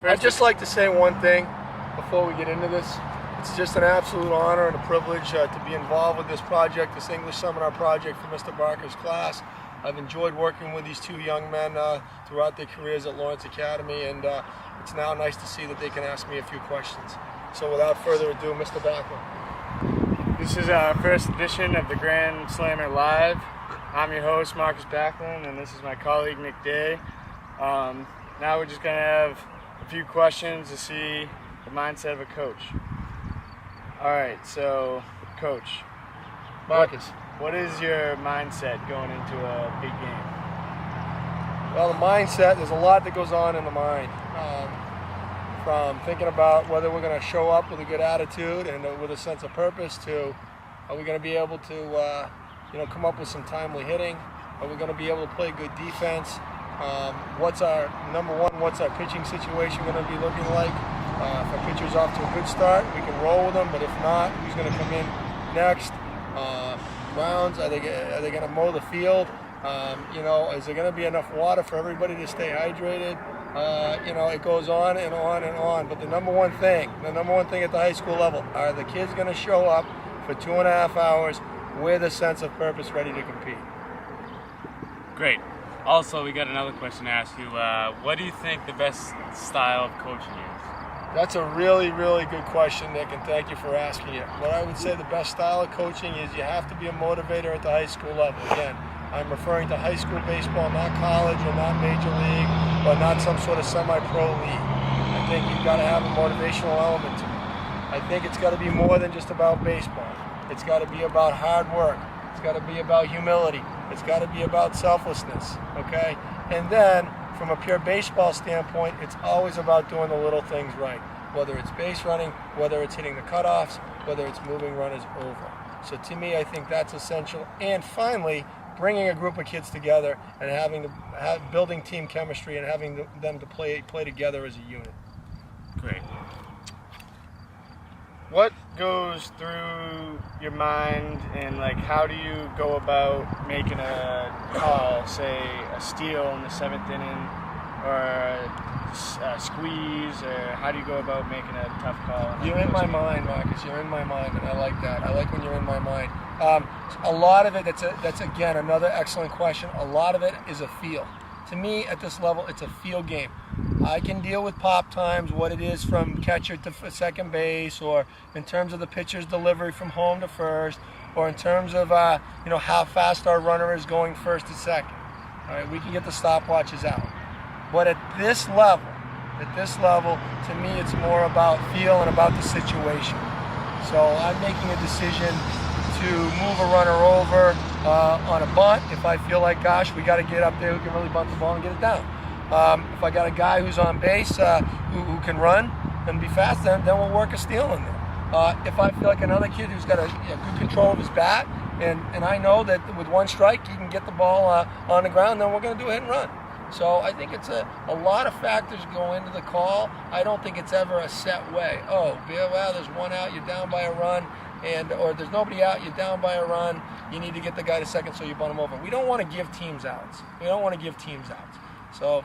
I'd just like to say one thing before we get into this. It's just an absolute honor and a privilege to be involved with this project, this English Seminar project for Mr. Barker's class. I've enjoyed working with these two young men throughout their careers at Lawrence Academy, and it's now nice to see that they can ask me a few questions. So without further ado, Mr. Backlund. This is our first edition of the Grand Slammer Live. I'm your host, Marcus Backlund, and this is my colleague, Nick Day. Now we're just going to have a few questions to see the mindset of a coach. All right, so Coach Marcus. What is your mindset going into a big game? Well, the mindset, there's a lot that goes on in the mind. From thinking about whether we're going to show up with a good attitude and with a sense of purpose to, are we going to be able to come up with some timely hitting? Are we going to be able to play good defense? What's our pitching situation going to be looking like? If our pitcher's off to a good start, we can roll with them, but if not, who's going to come in next? Grounds, are they going to mow the field? Is there going to be enough water for everybody to stay hydrated? It goes on and on and on. But the number one thing at the high school level, are the kids going to show up for 2.5 hours with a sense of purpose, ready to compete? Great. Also, we got another question to ask you. What do you think the best style of coaching is? That's a really, really good question, Nick, and thank you for asking it. What I would say the best style of coaching is you have to be a motivator at the high school level. Again, I'm referring to high school baseball, not college or not major league, or not some sort of semi-pro league. I think you've got to have a motivational element to it. I think it's got to be more than just about baseball. It's got to be about hard work. It's got to be about humility. It's got to be about selflessness, okay? And then, from a pure baseball standpoint, it's always about doing the little things right. Whether it's base running, whether it's hitting the cutoffs, whether it's moving runners over. So to me, I think that's essential. And finally, bringing a group of kids together and building team chemistry and having them to play together as a unit. Great. What goes through your mind, and how do you go about making a call, say a steal in the 7th inning, or a squeeze, or how do you go about making a tough call? You're in my mind, Marcus. You're in my mind, and I like that. I like when you're in my mind. A lot of it, that's again another excellent question. A lot of it is a feel. To me, at this level, it's a feel game. I can deal with pop times, what it is from catcher to second base, or in terms of the pitcher's delivery from home to first, or in terms of how fast our runner is going first to second. All right, we can get the stopwatches out. But at this level, to me, it's more about feel and about the situation. So I'm making a decision to move a runner over on a bunt if I feel like, gosh, we got to get up there who can really bunt the ball and get it down. If I got a guy who's on base who can run and be fast, then we'll work a steal in there. If I feel like another kid who's got a good control of his bat, and I know that with one strike he can get the ball on the ground, then we're going to do a hit and run. So I think it's a lot of factors go into the call. I don't think it's ever a set way. Oh, well, there's one out, you're down by a run, or there's nobody out, you're down by a run, you need to get the guy to second so you bunt him over. We don't want to give teams outs. So,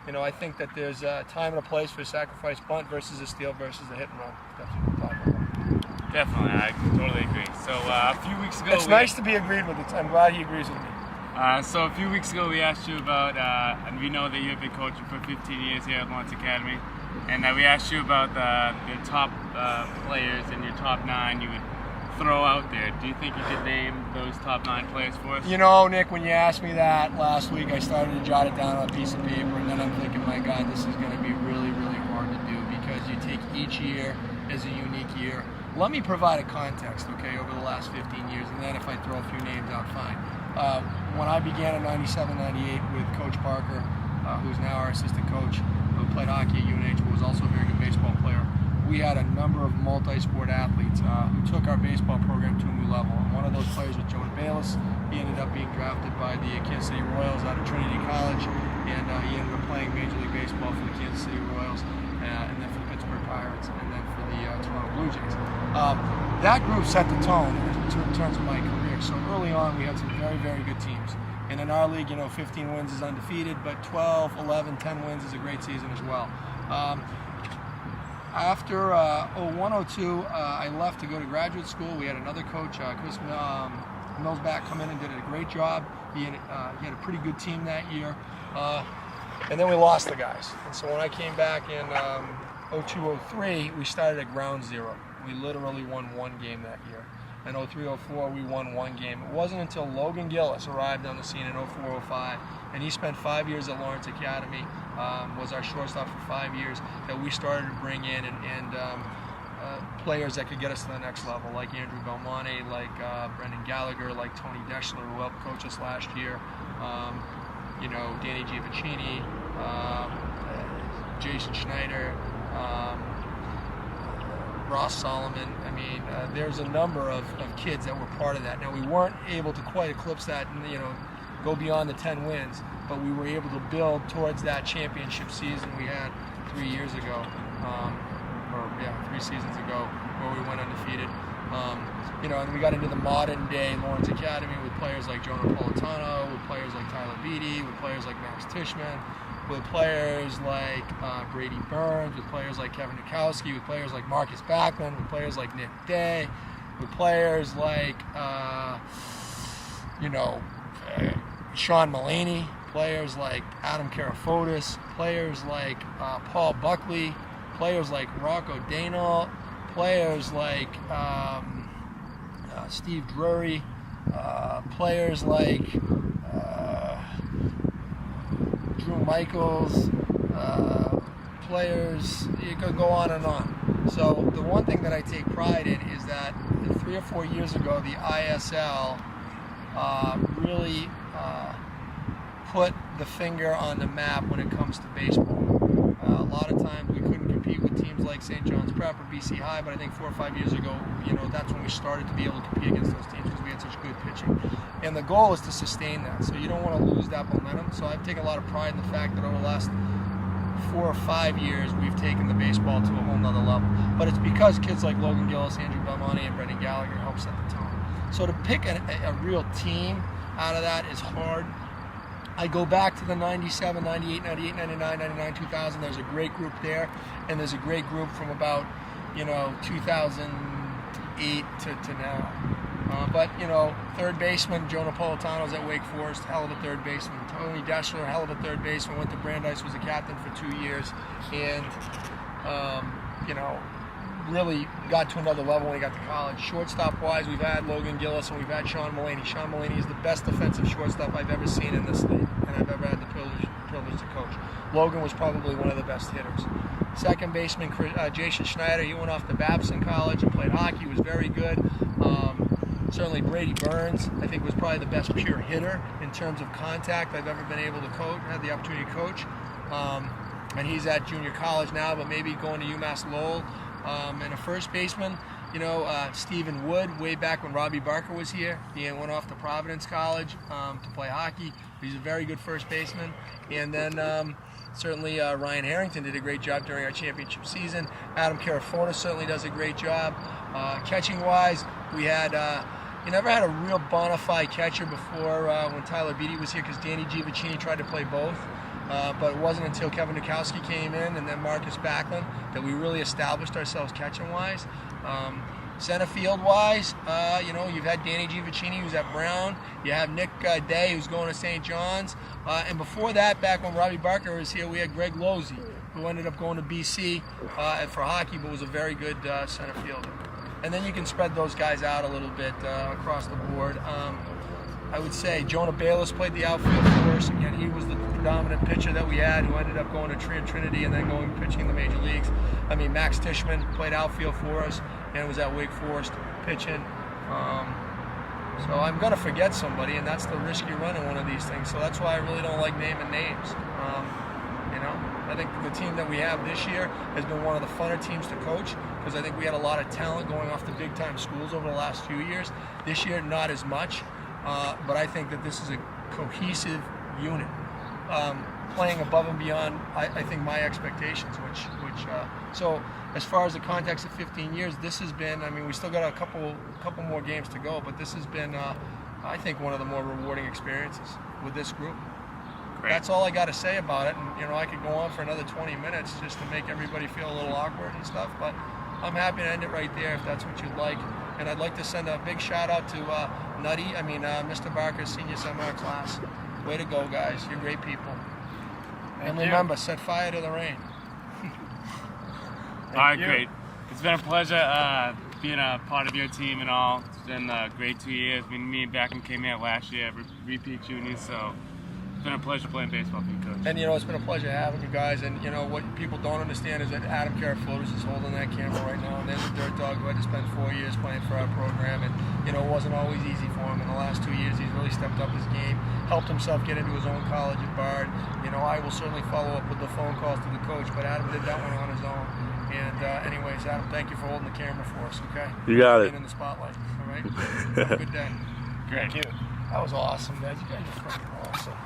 I think that there's a time and a place for a sacrifice bunt versus a steal versus a hit and run. That's what we're talking about. Definitely, I totally agree. So a few weeks ago... It's nice to be agreed with. I'm glad he agrees with me. So a few weeks ago we asked you about, and we know that you've been coaching for 15 years here at Lawrence Academy, and we asked you about the top players and your top 9 you would throw out there. Do you think you could name those top 9 players for us? Nick, when you asked me that last week, I started to jot it down on a piece of paper, and then I'm thinking, my God, this is going to be really, really hard to do because you take each year as a unique year. Let me provide a context, okay, over the last 15 years, and then if I throw a few names out, fine. When I began in 97-98 with Coach Parker, who's now our assistant coach, who played hockey at UNH, but was also a very good baseball player, we had a number of multi-sport athletes who took our baseball program to a new level. And one of those players was Joan Bayless. He ended up being drafted by the Kansas City Royals out of Trinity College, and he ended up playing Major League Baseball for the Kansas City Royals, and then for the Pittsburgh Pirates, and then for the Toronto Blue Jays. That group set the tone in terms of my career. So early on, we had some very, very good teams. And in our league, 15 wins is undefeated, but 12, 11, 10 wins is a great season as well. After 0102, I left to go to graduate school. We had another coach, Chris Millsback, come in and did a great job. He had a pretty good team that year. And then we lost the guys. And so when I came back in 0203, we started at ground zero. We literally won one game that year. In 0304, we won one game. It wasn't until Logan Gillis arrived on the scene in 0405, and he spent 5 years at Lawrence Academy, was our shortstop for 5 years, that we started to bring in and players that could get us to the next level, like Andrew Belmonte, like Brendan Gallagher, like Tony Deschler, who helped coach us last year, Danny Giovacchini, Jason Schneider, Ross Solomon. I mean, there's a number of kids that were part of that. Now, we weren't able to quite eclipse that and, go beyond the 10 wins, but we were able to build towards that championship season we had 3 years ago, 3 seasons ago, where we went undefeated. And we got into the modern day Lawrence Academy with players like Joe Napolitano, with players like Tyler Beatty, with players like Max Tishman, with players like Brady Burns, with players like Kevin Nikowski, with players like Marcus Bachman, with players like Nick Day, with players like, Sean Mullaney, players like Adam Karafotis, players like Paul Buckley, players like Rocco Dano, players like Steve Drury, players like Drew Michaels, players, you could go on and on. So the one thing that I take pride in is that 3 or 4 years ago, the ISL really put the finger on the map when it comes to baseball. A lot of times we couldn't compete with teams like St. John's Prep or BC High, but I think 4 or 5 years ago, that's when we started to be able to compete against those teams because we had such good pitching. And the goal is to sustain that, so you don't want to lose that momentum. So I've taken a lot of pride in the fact that over the last 4 or 5 years, we've taken the baseball to a whole nother level. But it's because kids like Logan Gillis, Andrew Belmonte, and Brendan Gallagher help set the tone. So to pick a real team out of that is hard. I go back to the 97, 98, 98, 99, 99, 2000. There's a great group there, and there's a great group from about, 2008 to now. But third baseman, Joe Napolitano's at Wake Forest, hell of a third baseman. Tony Deschler, hell of a third baseman, went to Brandeis, was a captain for 2 years, and, really got to another level when he got to college. Shortstop-wise, we've had Logan Gillis and we've had Sean Mullaney. Sean Mullaney is the best defensive shortstop I've ever seen in this league, and I've ever had the privilege to coach. Logan was probably one of the best hitters. Second baseman, Jason Schneider, he went off to Babson College and played hockey, was very good. Certainly Brady Burns, I think, was probably the best pure hitter in terms of contact I've ever been able to coach, had the opportunity to coach. And he's at junior college now, but maybe going to UMass Lowell. And a first baseman, Stephen Wood, way back when Robbie Barker was here. He went off to Providence College to play hockey. He's a very good first baseman. And then certainly Ryan Harrington did a great job during our championship season. Adam Karafotis certainly does a great job. Catching-wise, we had... you never had a real bona fide catcher before when Tyler Beatty was here because Danny Giovacchini tried to play both. But it wasn't until Kevin Nikowski came in and then Marcus Backlund that we really established ourselves catching-wise. Center field-wise, you've had Danny Giovacchini, who's at Brown. You have Nick Day, who's going to St. John's. And before that, back when Robbie Barker was here, we had Greg Losey, who ended up going to BC for hockey, but was a very good center fielder. And then you can spread those guys out a little bit across the board. I would say Jonah Bayless played the outfield for us. Again, he was the predominant pitcher that we had, who ended up going to Trinity and then going pitching in the major leagues. I mean, Max Tishman played outfield for us and was at Wake Forest pitching. So I'm going to forget somebody, and that's the risk you run in one of these things. So that's why I really don't like naming names. I think the team that we have this year has been one of the funner teams to coach because I think we had a lot of talent going off to big-time schools over the last few years. This year, not as much. But I think that this is a cohesive unit, playing above and beyond, I think, my expectations. So as far as the context of 15 years, this has been. I mean, we still got a couple more games to go, but this has been, I think, one of the more rewarding experiences with this group. Great. That's all I got to say about it. And, you know, I could go on for another 20 minutes just to make everybody feel a little awkward and stuff, but I'm happy to end it right there if that's what you'd like. And I'd like to send a big shout out to Mr. Barker's senior seminar class. Way to go, guys. You're great people. And remember, set fire to the rain. All right, great. It's been a pleasure being a part of your team and all. It's been a great 2 years. I mean, me and Beckham came here last year, repeat juniors, so it's been a pleasure playing baseball for you, Coach. And, you know, it's been a pleasure having you guys. And, you know, what people don't understand is that Adam Karaflotis is holding that camera right now. And there's a dirt dog who had to spend 4 years playing for our program. And, you know, it wasn't always easy for him. In the last 2 years, he's really stepped up his game, helped himself get into his own college at Bard. You know, I will certainly follow up with the phone calls to the coach, but Adam did that one on his own. And anyways, Adam, thank you for holding the camera for us, okay? You got it. Being in the spotlight, all right? Have a good day. Great. That was awesome, guys. You guys are fucking awesome.